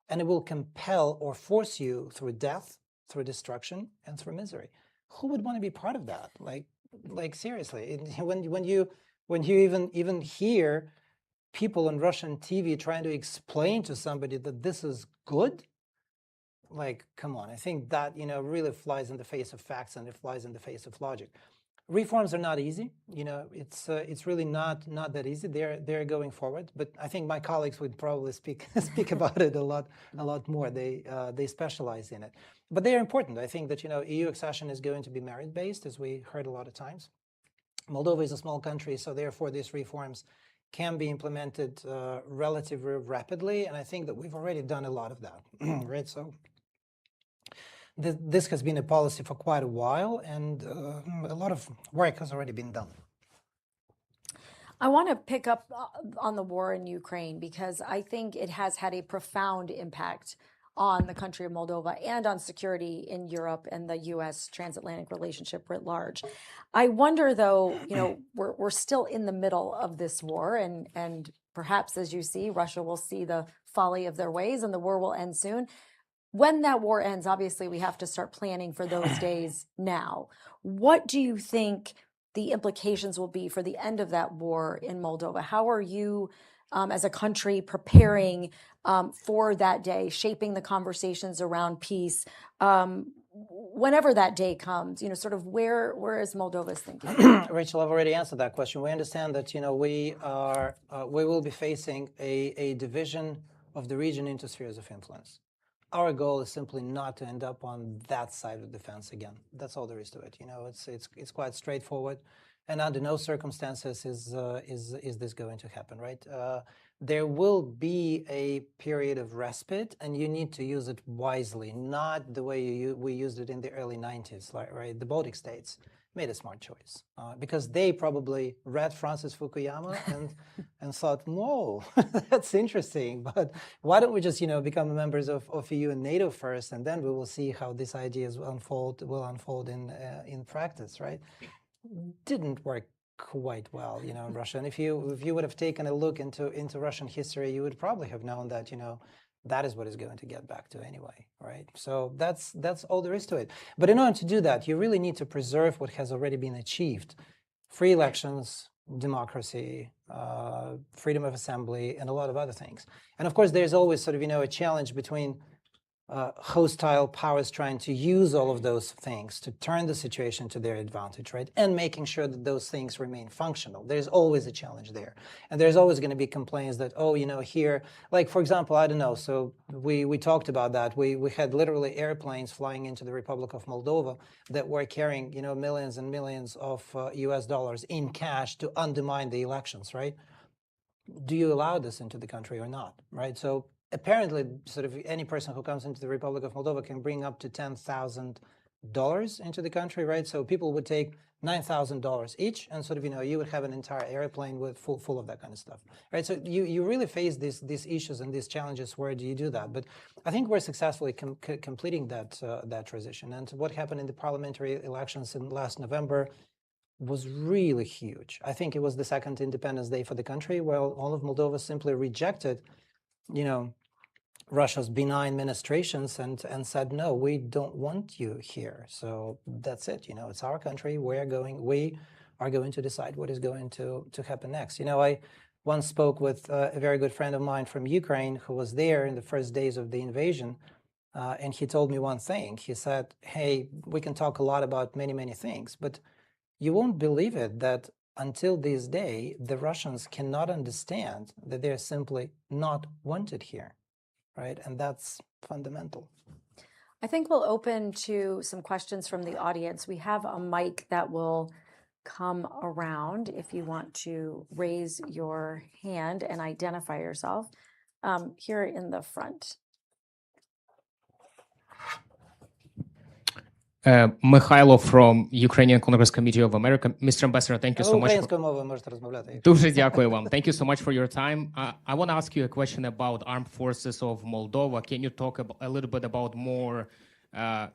And it will compel or force you through death, through destruction, and through misery. Who would want to be part of that? Like seriously, when you even hear people on Russian TV trying to explain to somebody that this is good, like, come on, I think that, really flies in the face of facts, and it flies in the face of logic. Reforms are not easy. It's really not that easy. They're going forward, but I think my colleagues would probably speak about it a lot more. They specialize in it, but they are important. I think that EU accession is going to be merit-based, as we heard a lot of times. Moldova is a small country, so therefore these reforms can be implemented relatively rapidly, and I think that we've already done a lot of that, right? So this has been a policy for quite a while, and a lot of work has already been done. I want to pick up on the war in Ukraine, because I think it has had a profound impact on the country of Moldova and on security in Europe and the U.S. transatlantic relationship writ large. I wonder, though, we're still in the middle of this war, and perhaps, as you see, Russia will see the folly of their ways and the war will end soon. When that war ends, obviously, we have to start planning for those days now. What do you think the implications will be for the end of that war in Moldova. How are you, as a country, preparing for that day, shaping the conversations around peace? Whenever that day comes, sort of where is Moldova's thinking? Rachel, I've already answered that question. We understand that, we will be facing a division of the region into spheres of influence. Our goal is simply not to end up on that side of the fence again. That's all there is to it. It's quite straightforward, and under no circumstances is this going to happen, right? There will be a period of respite, and you need to use it wisely, not the way we used it in the early 90s, right? The Baltic states made a smart choice because they probably read Francis Fukuyama and thought, whoa, that's interesting, but why don't we just become members of EU and NATO first, and then we will see how these ideas will unfold in practice, right? Didn't work quite well, in Russia. And if you would have taken a look into Russian history, you would probably have known that that is what is going to get back to anyway, right? So that's all there is to it. But in order to do that, you really need to preserve what has already been achieved: free elections, democracy, freedom of assembly, and a lot of other things. And of course, there's always sort of a challenge between hostile powers trying to use all of those things to turn the situation to their advantage, right? And making sure that those things remain functional. There's always a challenge there. And there's always going to be complaints that, oh, here, like, for example, I don't know, so we talked about that. We had literally airplanes flying into the Republic of Moldova that were carrying, millions and millions of US dollars in cash to undermine the elections, right? Do you allow this into the country or not, right? So apparently, sort of any person who comes into the Republic of Moldova can bring up to $10,000 into the country, right? So people would take $9,000 each, and sort of you would have an entire airplane with full of that kind of stuff, right? So you really face these issues and these challenges. Where do you do that? But I think we're successfully completing that transition. And what happened in the parliamentary elections in last November was really huge. I think it was the second Independence Day for the country, where all of Moldova simply rejected, Russia's benign administrations and said, no, we don't want you here. So that's it. It's our country. We are going to decide what is going to happen next. I once spoke with a very good friend of mine from Ukraine who was there in the first days of the invasion. And he told me one thing. He said, hey, we can talk a lot about many, many things, but you won't believe it that until this day, the Russians cannot understand that they're simply not wanted here. Right, and that's fundamental. I think we'll open to some questions from the audience. We have a mic that will come around if you want to raise your hand and identify yourself. Here in the front. Михайло from Ukrainian Congress Committee of America. Mr. Ambassador, thank you so much. Дуже дякую вам. Thank you so much for your time. I want to ask you a question about armed forces of Moldova. Can you talk a little bit about more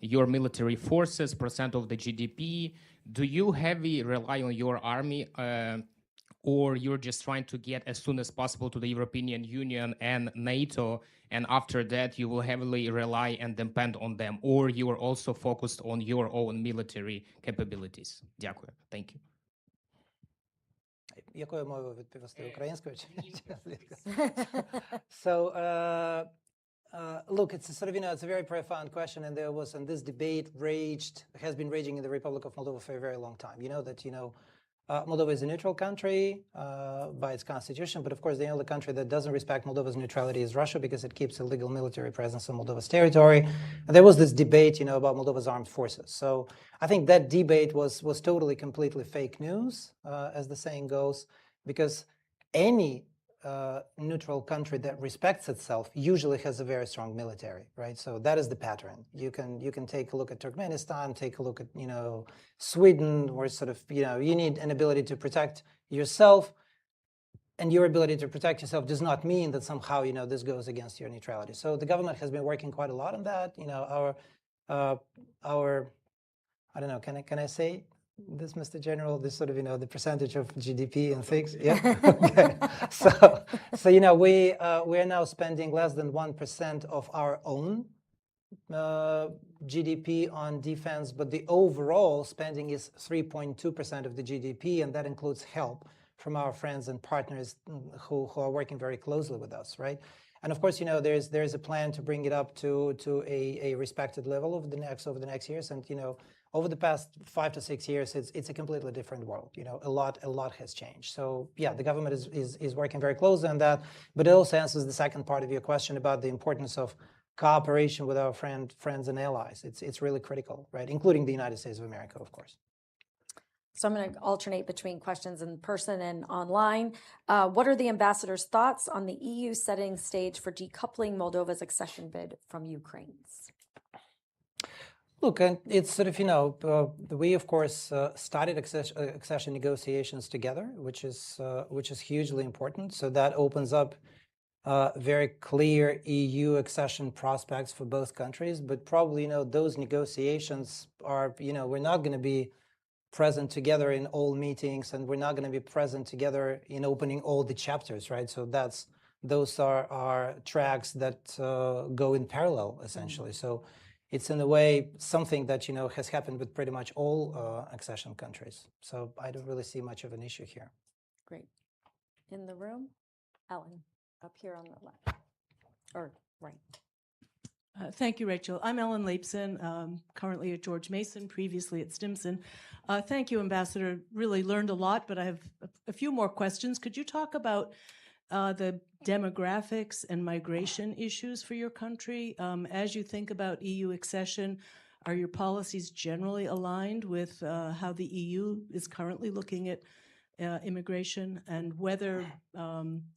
your military forces, percent of the GDP? Do you heavily rely on your army, or you're just trying to get as soon as possible to the European Union and NATO, and after that you will heavily rely and depend on them, or you are also focused on your own military capabilities? Дякую. Thank you. Якою мовою відповісти? Українською чи So, look, it's a sort of, it's a very profound question, and this debate has been raging in the Republic of Moldova for a very long time. Moldova is a neutral country by its constitution, but of course the only country that doesn't respect Moldova's neutrality is Russia, because it keeps a legal military presence on Moldova's territory. And there was this debate, about Moldova's armed forces. So I think that debate was totally, completely fake news, as the saying goes, because any neutral country that respects itself usually has a very strong military, right? So that is the pattern. You can take a look at Turkmenistan, take a look at Sweden, where sort of you need an ability to protect yourself, and your ability to protect yourself does not mean that somehow this goes against your neutrality. So the government has been working quite a lot on that. Our I don't know, can I say this, Mr. General, this sort of, the percentage of GDP and things? Yeah. Okay. So we are now spending less than 1% of our own GDP on defense, but the overall spending is 3.2% of the GDP, and that includes help from our friends and partners who are working very closely with us, right? And of course, there's a plan to bring it up to a respected level over the next years. And over the past 5 to 6 years, it's a completely different world. A lot has changed. So yeah, the government is working very closely on that. But it also answers the second part of your question about the importance of cooperation with our friends and allies. It's really critical, right? Including the United States of America, of course. So I'm going to alternate between questions in person and online. What are the ambassador's thoughts on the EU setting stage for decoupling Moldova's accession bid from Ukraine's? Look, and it's sort of, we of course started accession negotiations together, which is hugely important. So that opens up very clear EU accession prospects for both countries. But probably, those negotiations are, we're not going to be present together in all meetings, and we're not going to be present together in opening all the chapters, right? So those are tracks that go in parallel, essentially. So it's in a way something that has happened with pretty much all accession countries. So I don't really see much of an issue here. Great. In the room, Ellen, up here on the left, or right. Thank you, Rachel. I'm Ellen Leipson, currently at George Mason, previously at Stimson. Thank you, Ambassador. Really learned a lot, but I have a few more questions. Could you talk about the demographics and migration issues for your country? As you think about EU accession, are your policies generally aligned with how the EU is currently looking at immigration, and whether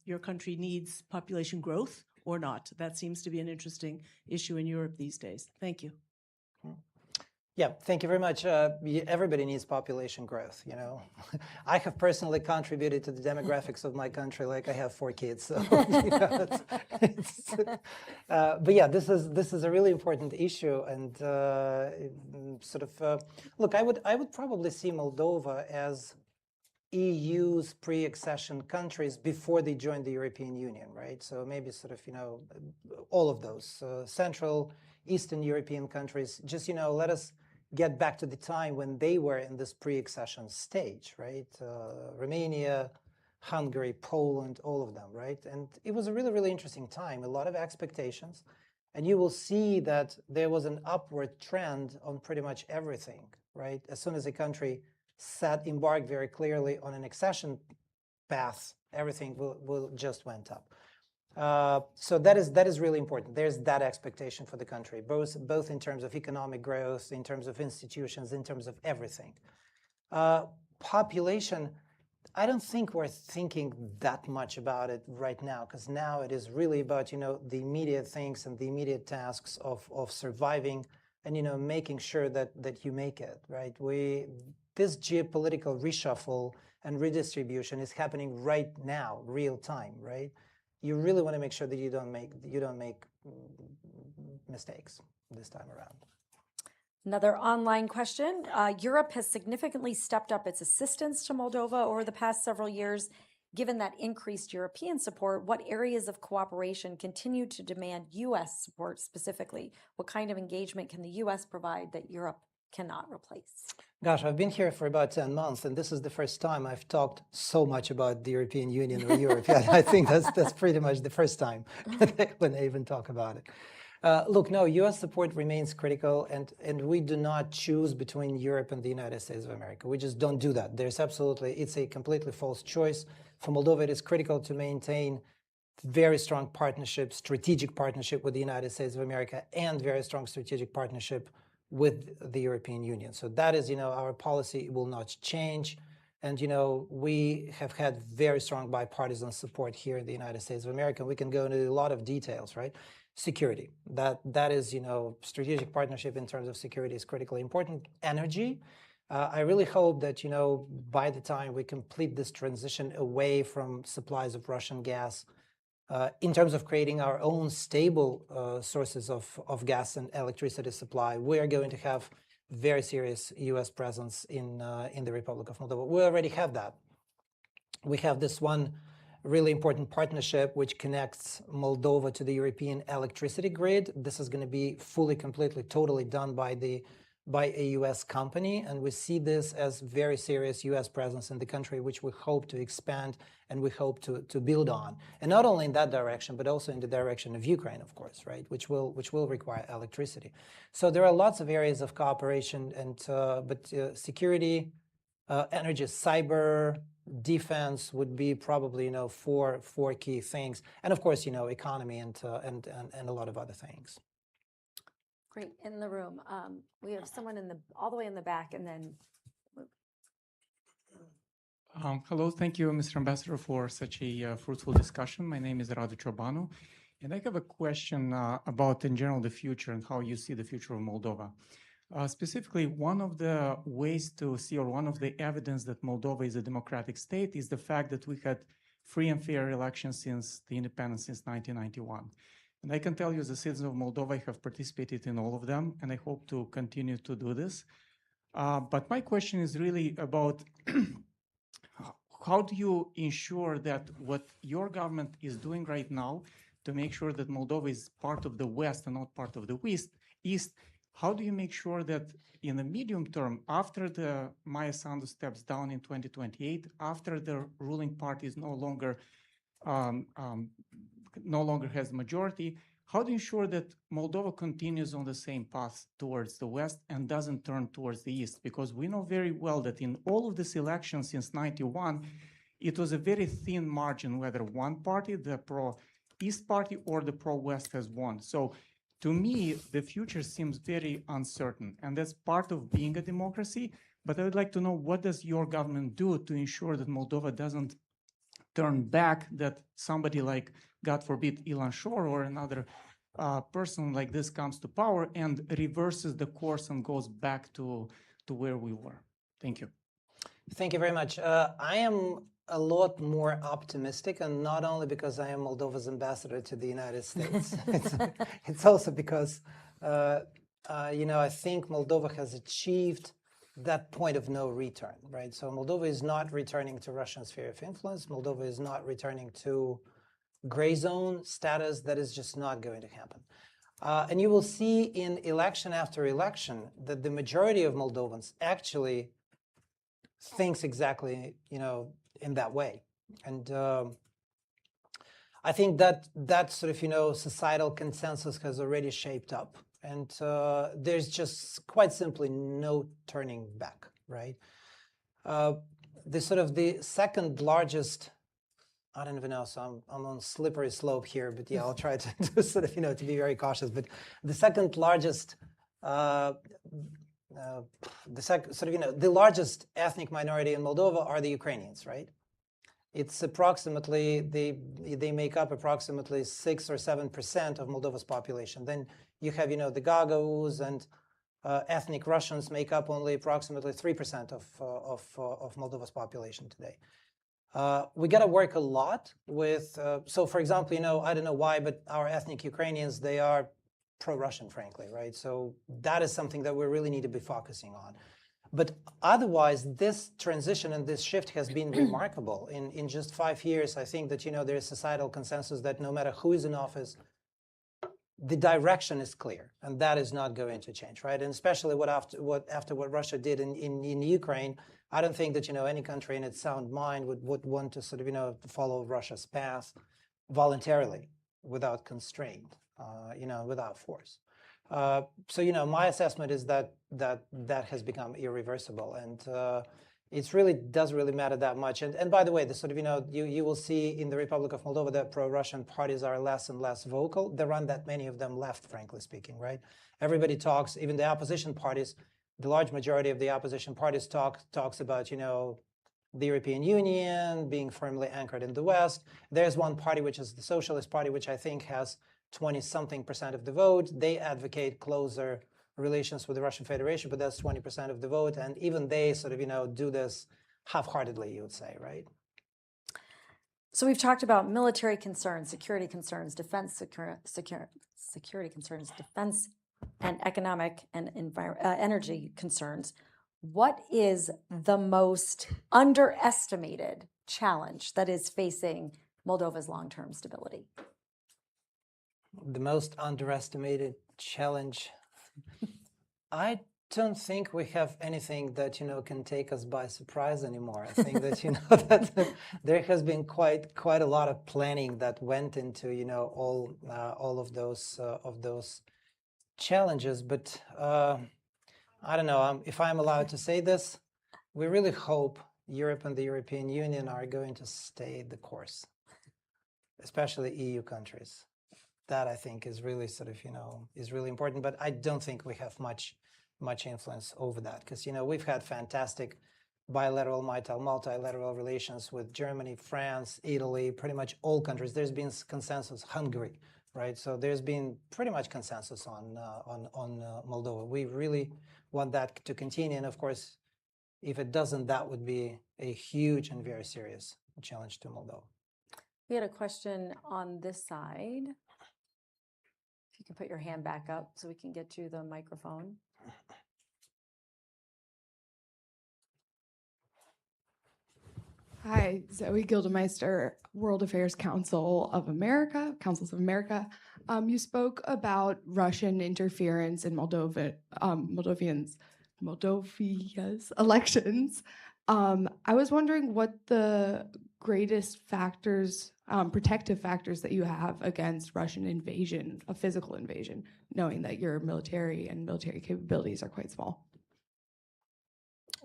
your country needs population growth or not? That seems to be an interesting issue in Europe these days. Thank you. Yeah, thank you very much. Everybody needs population growth, I have personally contributed to the demographics of my country, like I have 4 kids. So, but yeah, this is a really important issue, and look, I would probably see Moldova as EU's pre-accession countries before they joined the European Union, right? So maybe all of those Central, Eastern European countries, just, let us get back to the time when they were in this pre-accession stage, right? Romania, Hungary, Poland, all of them, right? And it was a really, really interesting time, a lot of expectations. And you will see that there was an upward trend on pretty much everything, right? As soon as a country embarked very clearly on an accession path, everything will just went up. So that is really important. There's that expectation for the country, both in terms of economic growth, in terms of institutions, in terms of everything. Population, I don't think we're thinking that much about it right now, because now it is really about the immediate things and the immediate tasks of surviving and making sure that you make it, right? This geopolitical reshuffle and redistribution is happening right now, real time, right? You really want to make sure that you don't make mistakes this time around. Another online question. Europe has significantly stepped up its assistance to Moldova over the past several years. Given that increased European support, what areas of cooperation continue to demand U.S. support specifically? What kind of engagement can the U.S. provide that Europe cannot replace? Gosh, I've been here for about 10 months, and this is the first time I've talked so much about the European Union or Europe. Yeah, I think that's pretty much the first time when I even talk about it. Look, no, U.S. support remains critical, and we do not choose between Europe and the United States of America. We just don't do that. It's a completely false choice. For Moldova, it is critical to maintain very strong partnership, strategic partnership with the United States of America, and very strong strategic partnership with the European Union. So that is, our policy will not change. And, we have had very strong bipartisan support here in the United States of America. We can go into a lot of details, right? Security, that is, strategic partnership in terms of security is critically important. Energy, I really hope that, by the time we complete this transition away from supplies of Russian gas, in terms of creating our own stable sources of gas and electricity supply, we are going to have very serious U.S. presence in the Republic of Moldova. We already have that. We have this one really important partnership which connects Moldova to the European electricity grid. This is going to be fully, completely, totally done by a U.S. company, and we see this as very serious U.S. presence in the country, which we hope to expand and we hope to build on. And not only in that direction, but also in the direction of Ukraine, of course, right, which will require electricity. So there are lots of areas of cooperation, and but security, energy, cyber, defense would be probably four key things, and of course economy and a lot of other things. Great. In the room, we have someone all the way in the back, and then. Hello, thank you, Mr. Ambassador, for such a fruitful discussion. My name is Radu Ciobanu, and I have a question about, in general, the future and how you see the future of Moldova. Specifically, one of the ways to see, or one of the evidence that Moldova is a democratic state, is the fact that we had free and fair elections since the independence, since 1991. And I can tell you, as a citizen of Moldova, I have participated in all of them, and I hope to continue to do this. But my question is really about how do you ensure that what your government is doing right now to make sure that Moldova is part of the West and not part of the East, how do you make sure that in the medium term, after the Maia Sandu steps down in 2028, after the ruling party is no longer has majority, how do you ensure that Moldova continues on the same path towards the West and doesn't turn towards the East? Because we know very well that in all of these elections since 91, it was a very thin margin whether one party, the pro-East party, or the pro-West has won. So to me, the future seems very uncertain, and that's part of being a democracy. But I would like to know, what does your government do to ensure that Moldova doesn't turn back, that somebody like, God forbid, Ilan Shor or another person like this comes to power and reverses the course and goes back to where we were? Thank you. Thank you very much. I am a lot more optimistic, and not only because I am Moldova's ambassador to the United States. It's also because, I think Moldova has achieved that point of no return, right? So Moldova is not returning to Russian sphere of influence. Moldova is not returning to gray zone status. That is just not going to happen. And you will see in election after election that the majority of Moldovans actually thinks exactly, in that way. And I think that sort of, societal consensus has already shaped up. And there's just quite simply no turning back, right? The second largest, I don't even know, so I'm on slippery slope here, but yeah, I'll try to sort of, to be very cautious. But the second largest, the largest ethnic minority in Moldova are the Ukrainians, right? It's approximately, they make up approximately 6 or 7% of Moldova's population. Then you have, the Gagauz and ethnic Russians make up only approximately 3% of Moldova's population today. We got to work a lot with, so for example, I don't know why, but our ethnic Ukrainians, they are pro-Russian, frankly, right? So that is something that we really need to be focusing on. But otherwise, this transition and this shift has been remarkable. In just 5 years, I think that, there is societal consensus that no matter who is in office, the direction is clear, and that is not going to change, right? And especially after what Russia did in Ukraine, I don't think that, any country in its sound mind would want to sort of, follow Russia's path voluntarily, without constraint, without force. So, my assessment is that has become irreversible, and it really doesn't really matter that much. And by the way, the sort of, you will see in the Republic of Moldova that pro-Russian parties are less and less vocal. There aren't that many of them left, frankly speaking, right? Everybody talks, even the opposition parties, the large majority of the opposition parties talks about, the European Union being firmly anchored in the West. There's one party, which is the Socialist Party, which I think has 20-something% of the vote. They advocate closer relations with the Russian Federation, but that's 20% of the vote. And even they sort of, do this half-heartedly, you would say, right? So we've talked about military concerns, security concerns, defense security concerns, defense and economic and energy concerns. What is the most underestimated challenge that is facing Moldova's long-term stability? The most underestimated challenge. I don't think we have anything that, can take us by surprise anymore. I think that, that there has been quite a lot of planning that went into, all of those challenges. But I don't know if I'm allowed to say this. We really hope Europe and the European Union are going to stay the course, especially EU countries. That I think is really is really important. But I don't think we have much influence over that, because we've had fantastic bilateral, multilateral relations with Germany, France, Italy, pretty much all countries. There's been consensus. Hungary, right? So there's been pretty much consensus on Moldova. We really want that to continue, and of course, if it doesn't, that would be a huge and very serious challenge to Moldova. We had a question on this side. If you can put your hand back up so we can get you the microphone. Hi, Zoe Gildemeister, World Affairs Councils of America. You spoke about Russian interference in Moldova's elections. I was wondering what the greatest factors, protective factors that you have against Russian invasion, a physical invasion, knowing that your military capabilities are quite small.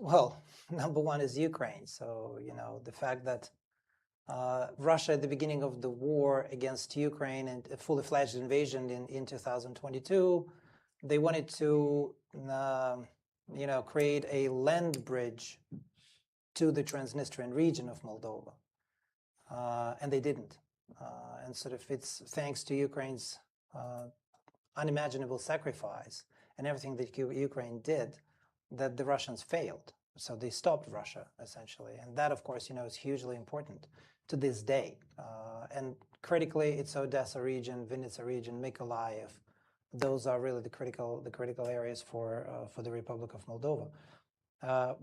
Well, number one is Ukraine. So, the fact that Russia at the beginning of the war against Ukraine and a fully fledged invasion in 2022, they wanted to, create a land bridge to the Transnistrian region of Moldova. And they didn't. And it's thanks to Ukraine's unimaginable sacrifice and everything that Ukraine did that the Russians failed. So they stopped Russia, essentially. And that, of course, is hugely important to this day. And critically, it's Odessa region, Vinnytsia region, Mykolaiv. Those are really the critical areas for the Republic of Moldova.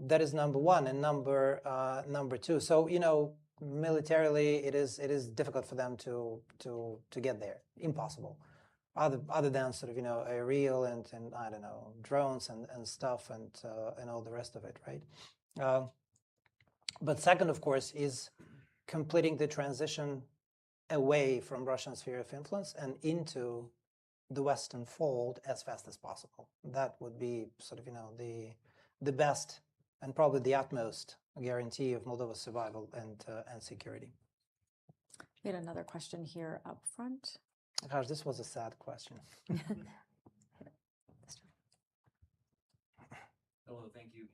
That is number one. And number two. So, militarily, it is difficult for them to get there. Impossible. Other than aerial and I don't know, drones and stuff and all the rest of it, right? But second, of course, is completing the transition away from Russian sphere of influence and into the Western fold as fast as possible. That would be the best and probably the utmost guarantee of Moldova's survival and security. We had another question here up front. Gosh, this was a sad question. Hello, thank you.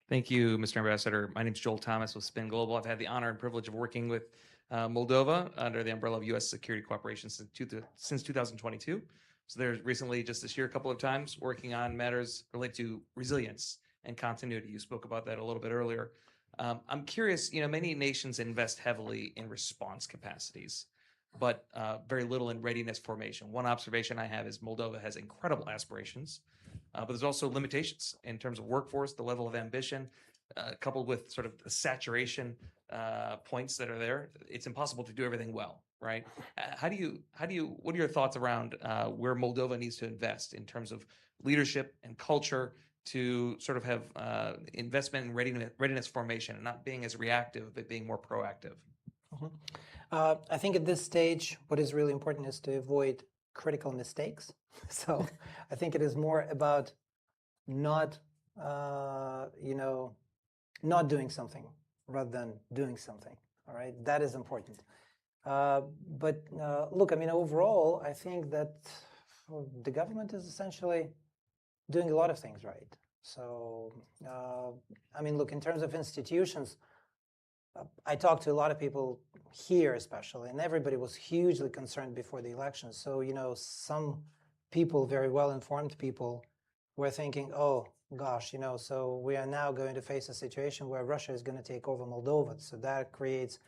Thank you, Mr. Ambassador. My name is Joel Thomas with Spin Global. I've had the honor and privilege of working with Moldova under the umbrella of U.S. security cooperation since 2022. So there's recently, just this year, a couple of times working on matters related to resilience and continuity. You spoke about that a little bit earlier. I'm curious, many nations invest heavily in response capacities, but very little in readiness formation. One observation I have is Moldova has incredible aspirations, but there's also limitations in terms of workforce, the level of ambition, coupled with sort of the saturation points that are there. It's impossible to do everything well, right? What are your thoughts around where Moldova needs to invest in terms of leadership and culture to sort of have investment in readiness formation and not being as reactive, but being more proactive? Mm-hmm. I think at this stage, what is really important is to avoid critical mistakes. So I think it is more about not doing something rather than doing something. All right, that is important. But look, overall, I think that the government is essentially doing a lot of things right. So, look, in terms of institutions, I talked to a lot of people here especially, and everybody was hugely concerned before the election. So, some people, very well-informed people, were thinking, oh, gosh, so we are now going to face a situation where Russia is going to take over Moldova. So that creates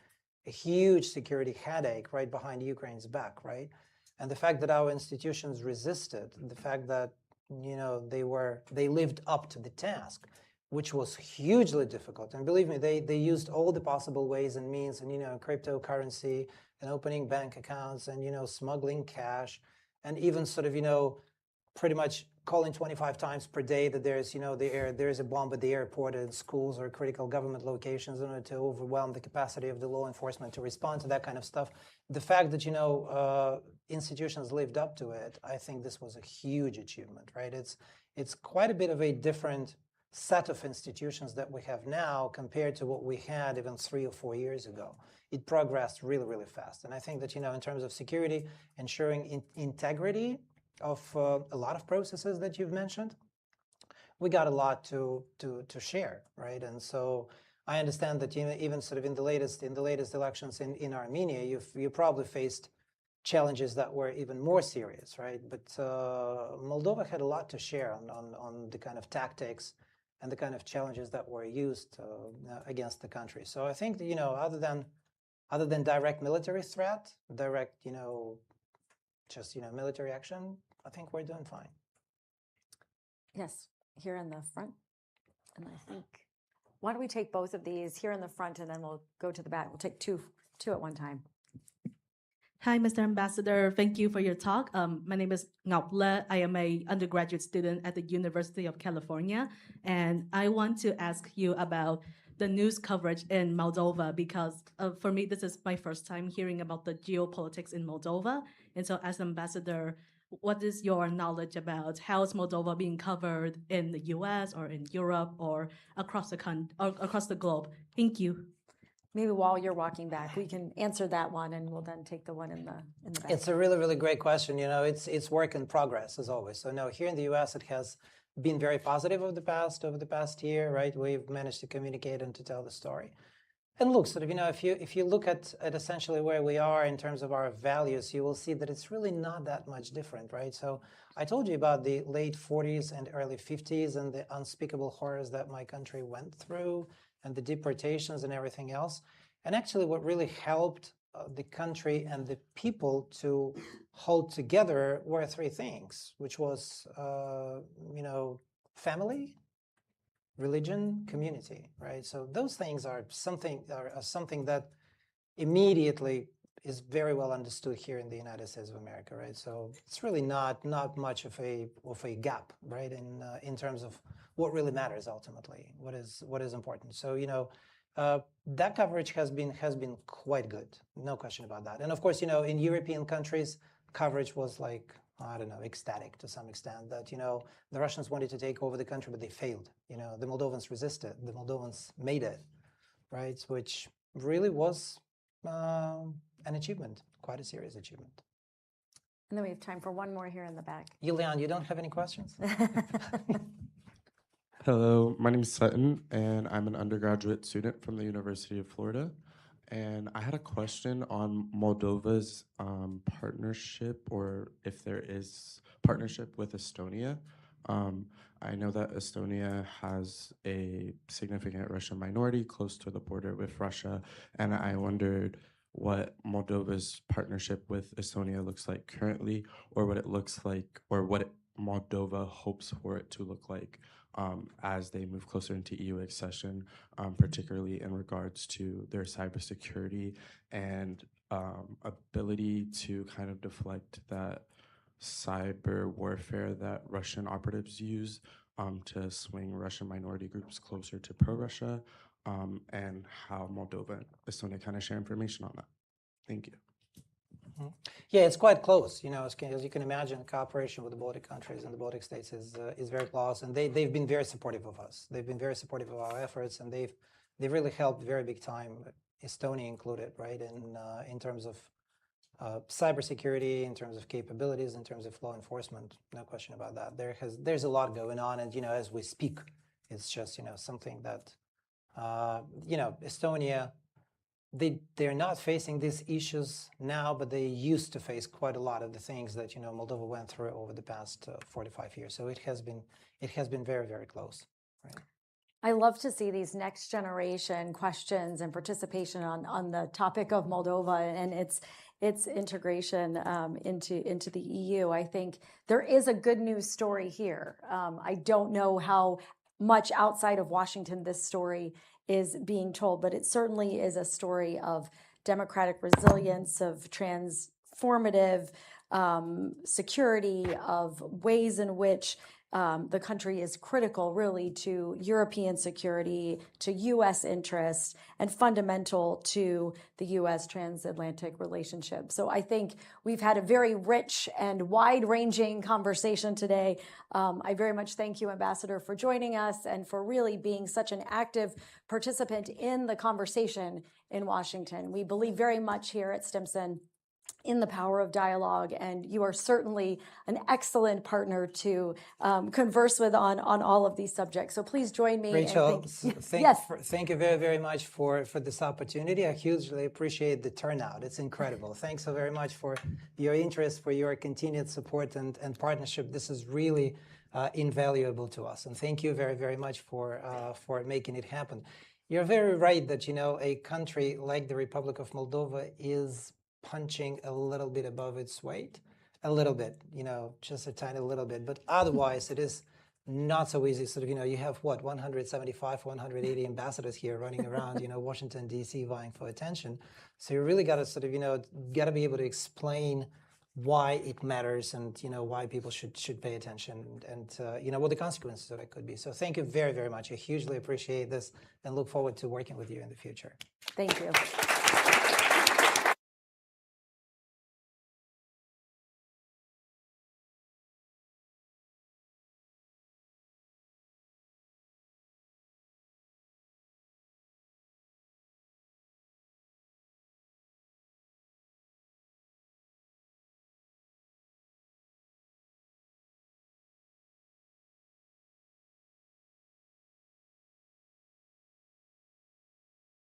a huge security headache right behind Ukraine's back, right? And the fact that our institutions resisted, the fact that they lived up to the task, which was hugely difficult. And believe me, they used all the possible ways and means, and cryptocurrency and opening bank accounts and smuggling cash, and even sort of pretty much calling 25 times per day that there's there's a bomb at the airport and schools or critical government locations in order to overwhelm the capacity of the law enforcement to respond to that kind of stuff. The fact that institutions lived up to it, I think this was a huge achievement, right? It's quite a bit of a different set of institutions that we have now compared to what we had even 3 or 4 years ago. It progressed really, really fast. And I think that, in terms of security, ensuring integrity of a lot of processes that you've mentioned, we got a lot to share, right? And so I understand that even sort of in the latest elections in Armenia, you probably faced challenges that were even more serious, right? But Moldova had a lot to share on the kind of tactics and the kind of challenges that were used against the country. So I think that, other than direct military threat, just military action, I think we're doing fine. Yes, here in the front. And I think, why don't we take both of these here in the front and then we'll go to the back. We'll take two at one time. Hi, Mr. Ambassador. Thank you for your talk. My name is Ngọc Le. I am an undergraduate student at the University of California. And I want to ask you about the news coverage in Moldova, because for me, this is my first time hearing about the geopolitics in Moldova. And so as ambassador, what is your knowledge about how is Moldova being covered in the US or in Europe or across the globe? Thank you. Maybe while you're walking back, we can answer that one, and we'll then take the one in the back. It's a really, really great question. It's work in progress as always. So no, here in the U.S. it has been very positive over the past year, right? We've managed to communicate and to tell the story. And look, sort of, if you look at essentially where we are in terms of our values, you will see that it's really not that much different, right? So I told you about the late 40s and early 50s and the unspeakable horrors that my country went through, and the deportations and everything else. And actually what really helped the country and the people to hold together were 3 things, which was, family, religion, community, right? So those things are something that immediately is very well understood here in the United States of America, right? So it's really not much of a gap, right? In terms of what really matters ultimately, what is important. So that coverage has been quite good, no question about that. And of course, in European countries, coverage was like, I don't know, ecstatic to some extent that the Russians wanted to take over the country, but they failed. The Moldovans resisted. The Moldovans made it, right? Which really was an achievement, quite a serious achievement. And then we have time for one more here in the back. Yulian, you don't have any questions? Hello, my name is Sutton, and I'm an undergraduate student from the University of Florida. And I had a question on Moldova's partnership, or if there is partnership with Estonia. I know that Estonia has a significant Russian minority close to the border with Russia, and I wondered what Moldova's partnership with Estonia looks like currently, or what it looks like, or what Moldova hopes for it to look like as they move closer into EU accession, particularly in regards to their cybersecurity and ability to kind of deflect that cyber warfare that Russian operatives use to swing Russian minority groups closer to pro-Russia, and how Moldova and Estonia kind of share information on that. Thank you. Yeah, it's quite close. As you can imagine, cooperation with the Baltic countries and the Baltic states is very close, and they've been very supportive of us. They've been very supportive of our efforts, and they've really helped very big time, Estonia included, right? In terms of cybersecurity, in terms of capabilities, in terms of law enforcement, no question about that. There's a lot going on, and as we speak, it's just something that Estonia. They're not facing these issues now, but they used to face quite a lot of the things that Moldova went through over the past 45 years. So it has been very, very close. Right? I love to see these next generation questions and participation on the topic of Moldova and its integration into the EU. I think there is a good news story here. I don't know how much outside of Washington this story is being told, but it certainly is a story of democratic resilience, of transformative security, of ways in which the country is critical, really, to European security, to U.S. interests, and fundamental to the U.S. transatlantic relationship. So I think we've had a very rich and wide-ranging conversation today. I very much thank you, Ambassador, for joining us and for really being such an active participant in the conversation in Washington. We believe very much here at Stimson in the power of dialogue, and you are certainly an excellent partner to converse with on all of these subjects. So please join me. Rachel, thank you very, very much for this opportunity. I hugely appreciate the turnout. It's incredible. Thanks so very much for your interest, for your continued support and partnership. This is really invaluable to us. And thank you very, very much for making it happen. You're very right that, a country like the Republic of Moldova is punching a little bit above its weight, a little bit, just a tiny little bit. But otherwise, it is not so easy. Sort of, you have what, 175, 180 ambassadors here running around, Washington, D.C. vying for attention. So you really got to sort of, got to be able to explain why it matters and, why people should pay attention and what the consequences of it could be. So thank you very, very much. I hugely appreciate this and look forward to working with you in the future. Thank you.